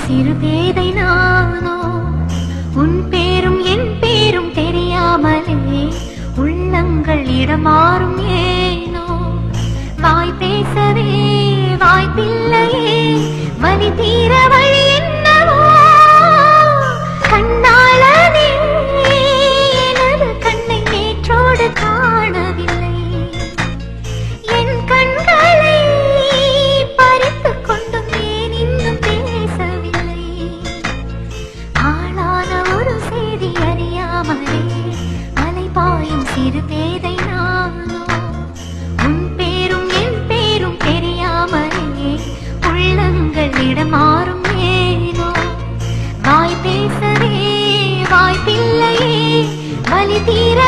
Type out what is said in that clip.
சிறு பேதை நானோ உன் பேரும் என் பேரும் தெரியாமலே உள்ளங்கள் இடமாறும் ஏனோ வாய் பேசவே வாய்ப்பில்லையே வலி தீர வழி என்னவோ கண்ணாளனே எனது கண்ணை நேற்றோடு காணவில்லை என் கண்களை பறித்து கொண்டும் ஏன் இன்னும் பேசவில்லை ஆளான ஒரு செய்தி அறியாமலே அலைபாயும் சிறு பேதை நானோ உன் பேரும் என் பேரும் தெரியாமலே உள்ளங்கள் இடமாறும் ஏனோ வாய் பேசவே வாய்ப்பில்லையே வலி தீர